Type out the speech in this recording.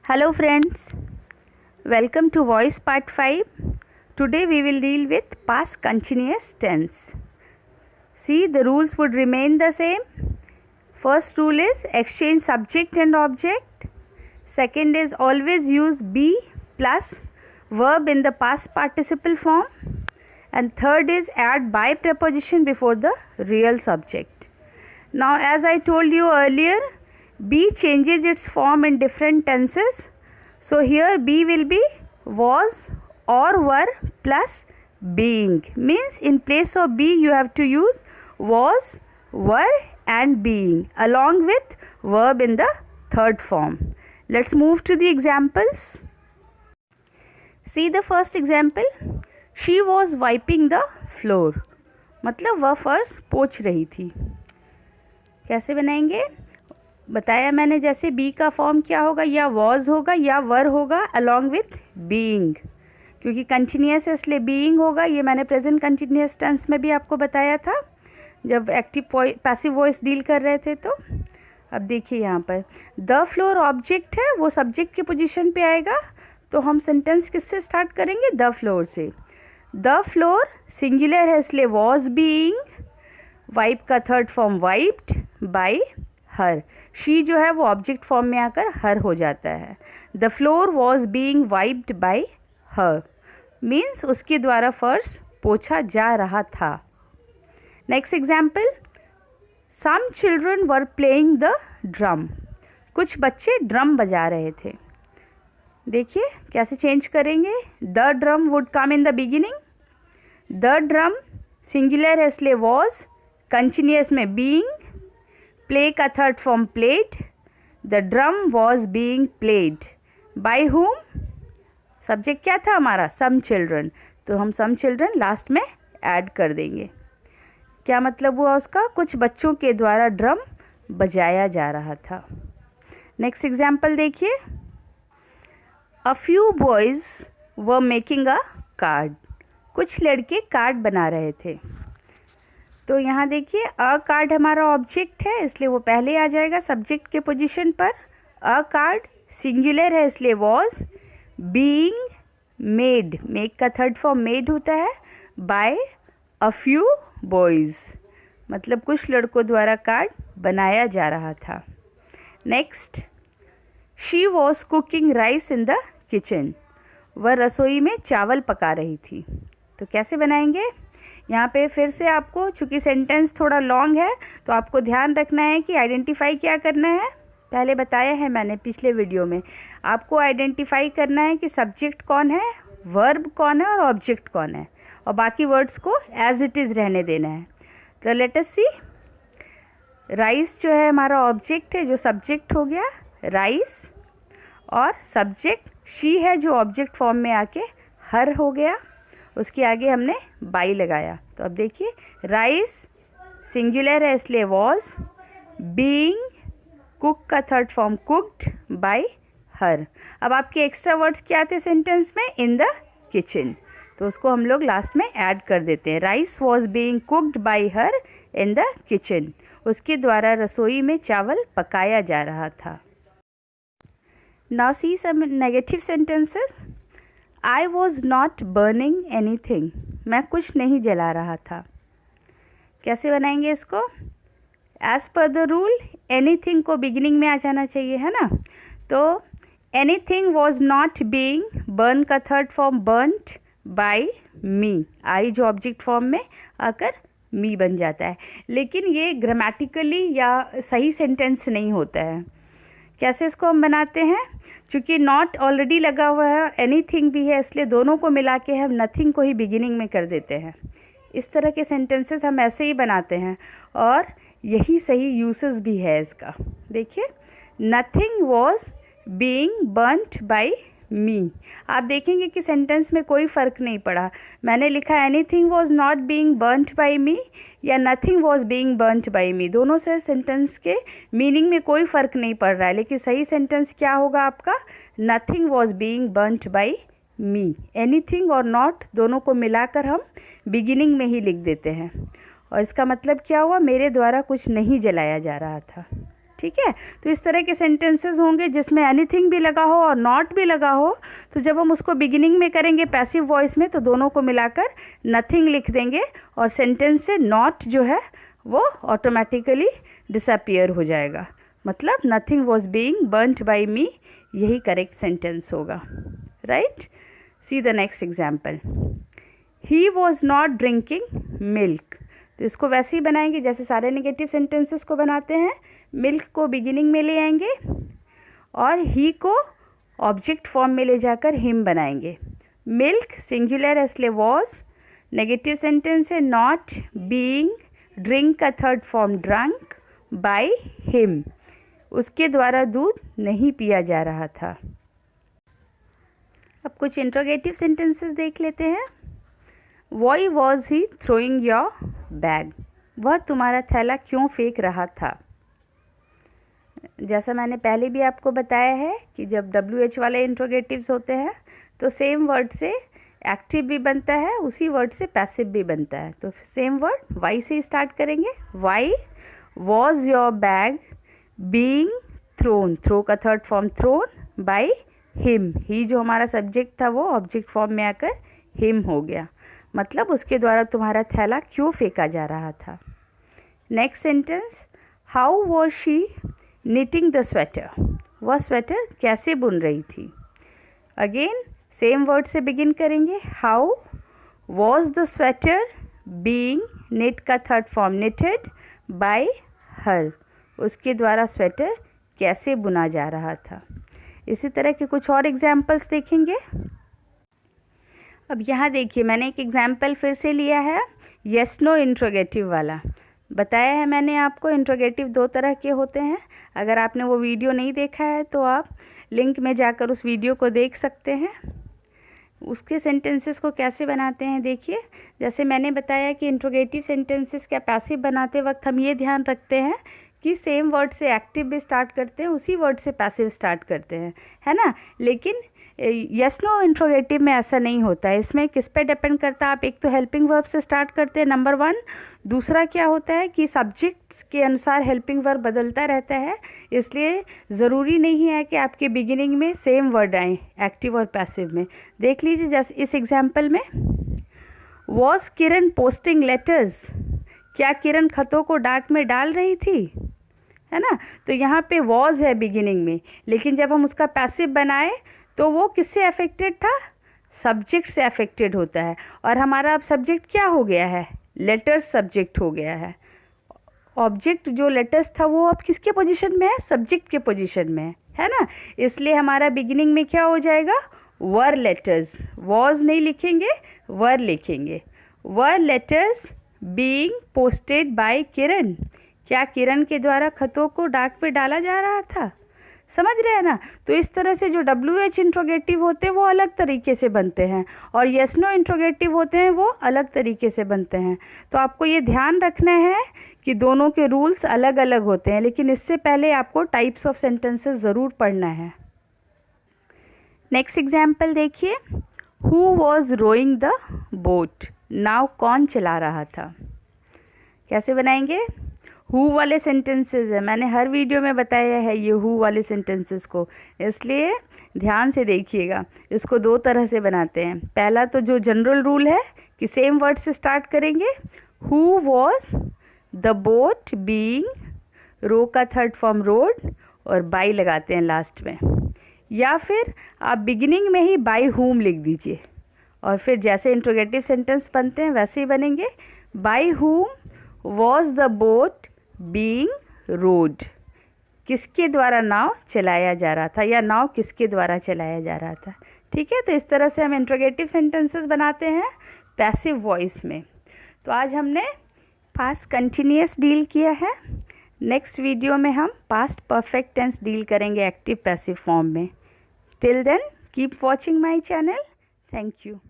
Hello friends, welcome to Voice Part 5. Today we will deal with past continuous tense. See, the rules would remain the same. First rule is exchange subject and object. Second is always use be plus verb in the past participle form. And third is add by preposition before the real subject. Now, as I told you earlier, be changes its form in different tenses. So here be will be was or were plus being. Means in place of be you have to use was, were and being along with verb in the third form. Let's move to the examples. See the first example. She was wiping the floor. मतलब वह फर्श पोंछ रही थी. कैसे बनाएंगे? बताया मैंने, जैसे बी का फॉर्म क्या होगा, या वॉज होगा या वर होगा अलॉन्ग विथ बीइंग, क्योंकि कंटिन्यूस है इसलिए बीइंग होगा. ये मैंने प्रेजेंट कंटिन्यूस टेंस में भी आपको बताया था जब एक्टिव पैसिव वॉइस डील कर रहे थे. तो अब देखिए यहाँ पर द फ्लोर ऑब्जेक्ट है, वो सब्जेक्ट की पोजीशन पे आएगा. तो हम सेंटेंस किससे स्टार्ट करेंगे? द फ्लोर से. द फ्लोर सिंगुलर है इसलिए वॉज बीइंग, वाइप का third form wiped by her. She जो है वो ऑब्जेक्ट फॉर्म में आकर हर हो जाता है. The floor was being wiped by her means उसके द्वारा फर्श पोछा जा रहा था. Next example, some children were playing the drum. कुछ बच्चे ड्रम बजा रहे थे. देखिए कैसे चेंज करेंगे. The drum would come in the beginning. The drum singular है इसलिए वॉज, कंटिन्यूस में बीइंग, प्ले का third form played. The drum was being played by whom. Subject क्या था हमारा? Some children. तो हम सम चिल्ड्रन लास्ट में ऐड कर देंगे. क्या मतलब हुआ उसका? कुछ बच्चों के द्वारा ड्रम बजाया जा रहा था. नेक्स्ट एग्जाम्पल देखिए. A few boys were making a card. कुछ लड़के कार्ड बना रहे थे. तो यहाँ देखिए अ कार्ड हमारा ऑब्जेक्ट है इसलिए वो पहले आ जाएगा सब्जेक्ट के पोजीशन पर. अ कार्ड सिंगुलर है इसलिए वॉज, बीइंग मेड, मेक का थर्ड फॉर्म मेड होता है, बाय अ फ्यू बॉयज़ मतलब कुछ लड़कों द्वारा कार्ड बनाया जा रहा था. Next, she was cooking rice in the kitchen. वह रसोई में चावल पका रही थी. तो कैसे बनाएंगे? यहाँ पे फिर से आपको, चूँकि सेंटेंस थोड़ा लॉन्ग है तो आपको ध्यान रखना है कि आइडेंटिफाई क्या करना है. पहले बताया है मैंने पिछले वीडियो में. आपको आइडेंटिफाई करना है कि सब्जेक्ट कौन है, वर्ब कौन है और ऑब्जेक्ट कौन है, और बाकी वर्ड्स को एज इट इज़ रहने देना है. तो लेट अस सी. राइस जो है हमारा ऑब्जेक्ट है, जो सब्जेक्ट हो गया राइस, और सब्जेक्ट शी है जो ऑब्जेक्ट फॉर्म में आके हर हो गया. उसके आगे हमने बाई लगाया. तो अब देखिए राइस सिंगुलर है इसलिए वॉज, बीइंग कुक का थर्ड फॉर्म कुक्ड बाय हर. अब आपके एक्स्ट्रा वर्ड्स क्या थे सेंटेंस में? इन द किचन. तो उसको हम लोग लास्ट में ऐड कर देते हैं. Rice was being cooked by her in the kitchen. उसके द्वारा रसोई में चावल पकाया जा रहा था. Now see some negative sentences. I was not burning anything. मैं कुछ नहीं जला रहा था. कैसे बनाएंगे इसको? As per the rule, anything को बिगिनिंग में आ जाना चाहिए, है ना. तो anything was not being, burn का third form burnt by me. I जो ऑब्जेक्ट फॉर्म में आकर me बन जाता है. लेकिन ये ग्रामेटिकली या सही सेंटेंस नहीं होता है. कैसे इसको हम बनाते हैं? चूँकि नॉट ऑलरेडी लगा हुआ है, एनीथिंग भी है, इसलिए दोनों को मिला के हम नथिंग को ही बिगिनिंग में कर देते हैं. इस तरह के सेंटेंसेस हम ऐसे ही बनाते हैं और यही सही यूसेस भी है इसका. देखिए nothing was being burnt by me. आप देखेंगे कि सेंटेंस में कोई फ़र्क नहीं पड़ा. मैंने लिखा anything was not being burnt by me या nothing was being burnt by me. दोनों से सेंटेंस के मीनिंग में कोई फ़र्क नहीं पड़ रहा है, लेकिन सही सेंटेंस क्या होगा आपका? Nothing was being burnt by me. Anything और नॉट दोनों को मिलाकर हम बिगिनिंग में ही लिख देते हैं. और इसका मतलब क्या हुआ? मेरे द्वारा कुछ नहीं जलाया जा रहा था. ठीक है। तो इस तरह के सेंटेंसेस होंगे जिसमें एनीथिंग भी लगा हो और नॉट भी लगा हो, तो जब हम उसको बिगिनिंग में करेंगे पैसिव वॉइस में तो दोनों को मिलाकर नथिंग लिख देंगे और सेंटेंस से नॉट जो है वो ऑटोमेटिकली डिसअपियर हो जाएगा। मतलब nothing was being burnt by me, यही करेक्ट सेंटेंस होगा, right. See the next example, he was not drinking milk. तो इसको वैसे ही बनाएंगे जैसे सारे नेगेटिव सेंटेंसेस को बनाते हैं। मिल्क को बिगिनिंग में ले आएंगे और ही को ऑब्जेक्ट फॉर्म में ले जाकर हिम बनाएंगे। मिल्क सिंगुलर है इसलिए वॉज, नेगेटिव सेंटेंस है नॉट बीइंग, ड्रिंक का third form drunk, by him, उसके द्वारा दूध नहीं पिया जा रहा था। अब कुछ इंट्रोगेटिव सेंटेंसेस देख लेते हैं। Why was he throwing your bag, वह तुम्हारा थैला क्यों फेंक रहा था। जैसा मैंने पहले भी आपको बताया है कि जब WH वाले इंट्रोगेटिव्स होते हैं तो सेम वर्ड से एक्टिव भी बनता है, उसी वर्ड से पैसिव भी बनता है। तो सेम वर्ड वाई से स्टार्ट करेंगे। Why was your bag being thrown, throw का third form thrown, by him, he जो हमारा सब्जेक्ट था वो ऑब्जेक्ट फॉर्म में आकर हिम हो गया, मतलब उसके द्वारा तुम्हारा थैला क्यों फेंका जा रहा था। Next sentence, how was she knitting the sweater, वह स्वेटर कैसे बुन रही थी। अगेन सेम वर्ड से बिगिन करेंगे। How was the sweater being, knit का third form knitted, by her, उसके द्वारा स्वेटर कैसे बुना जा रहा था। इसी तरह के कुछ और एग्जाम्पल्स देखेंगे। अब यहाँ देखिए मैंने एक एग्जाम्पल फिर से लिया है, येस नो इंट्रोगेटिव वाला। बताया है मैंने आपको इंट्रोगेटिव दो तरह के होते हैं। अगर आपने वो वीडियो नहीं देखा है तो आप लिंक में जाकर उस वीडियो को देख सकते हैं। उसके सेंटेंसेस को कैसे बनाते हैं देखिए। जैसे मैंने बताया कि इंट्रोगेटिव सेंटेंसेस क्या पैसिव बनाते वक्त हम ये ध्यान रखते हैं कि सेम वर्ड से एक्टिव भी स्टार्ट करते हैं, उसी वर्ड से पैसिव स्टार्ट करते हैं, है ना। लेकिन यस नो इंट्रोगेटिव में ऐसा नहीं होता है। इसमें किस पे डिपेंड करता है, आप एक तो हेल्पिंग वर्ब से स्टार्ट करते हैं नंबर 1, दूसरा क्या होता है कि सब्जेक्ट्स के अनुसार हेल्पिंग वर्ब बदलता रहता है, इसलिए ज़रूरी नहीं है कि आपके बिगिनिंग में सेम वर्ड आए एक्टिव और पैसिव में। देख लीजिए जैसे इस एग्जाम्पल में, वॉज किरण पोस्टिंग लेटर्स, क्या किरण खतों को डाक में डाल रही थी, है ना। तो यहाँ पे वॉज है बिगिनिंग में, लेकिन जब हम उसका पैसिव बनाए तो वो किससे अफेक्टेड था, सब्जेक्ट से अफेक्टेड होता है। और हमारा अब सब्जेक्ट क्या हो गया है, लेटर्स सब्जेक्ट हो गया है। ऑब्जेक्ट जो लेटर्स था वो अब किसके पोजीशन में है, सब्जेक्ट के पोजीशन में है ना। इसलिए हमारा बिगिनिंग में क्या हो जाएगा, वर लेटर्स, वॉज नहीं लिखेंगे वर लिखेंगे। वर लेटर्स बीइंग पोस्टेड बाय किरण, क्या किरण के द्वारा खतों को डाक पे डाला जा रहा था, समझ रहे हैं ना। तो इस तरह से जो WH इंट्रोगेटिव होते हैं वो अलग तरीके से बनते हैं और येस नो इंट्रोगेटिव होते हैं वो अलग तरीके से बनते हैं। तो आपको ये ध्यान रखना है कि दोनों के रूल्स अलग अलग होते हैं, लेकिन इससे पहले आपको टाइप्स ऑफ सेंटेंसेस ज़रूर पढ़ना है। नेक्स्ट एग्जाम्पल देखिए, who was rowing the boat, नाव कौन चला रहा था। कैसे बनाएंगे, हु वाले सेंटेंसेस है, मैंने हर वीडियो में बताया है ये हु वाले सेंटेंसेस को, इसलिए ध्यान से देखिएगा। इसको दो तरह से बनाते हैं। पहला तो जो जनरल रूल है कि सेम वर्ड से स्टार्ट करेंगे, who was the boat being, row का थर्ड फॉर्म रोड और बाई लगाते हैं लास्ट में, या फिर आप बिगिनिंग में ही बाई हुम लिख दीजिए और फिर जैसे इंट्रोगेटिव सेंटेंस बनते हैं वैसे ही बनेंगे। बाई हुम was the boat being road, किसके द्वारा नाव चलाया जा रहा था या नाव किसके द्वारा चलाया जा रहा था। ठीक है, तो इस तरह से हम इंट्रोगेटिव सेंटेंसेस बनाते हैं पैसिव वॉइस में। तो आज हमने पास्ट कंटिन्यूअस डील किया है। नेक्स्ट वीडियो में हम पास्ट परफेक्ट टेंस डील करेंगे एक्टिव पैसिव फॉर्म में। Till then keep watching my channel. Thank you.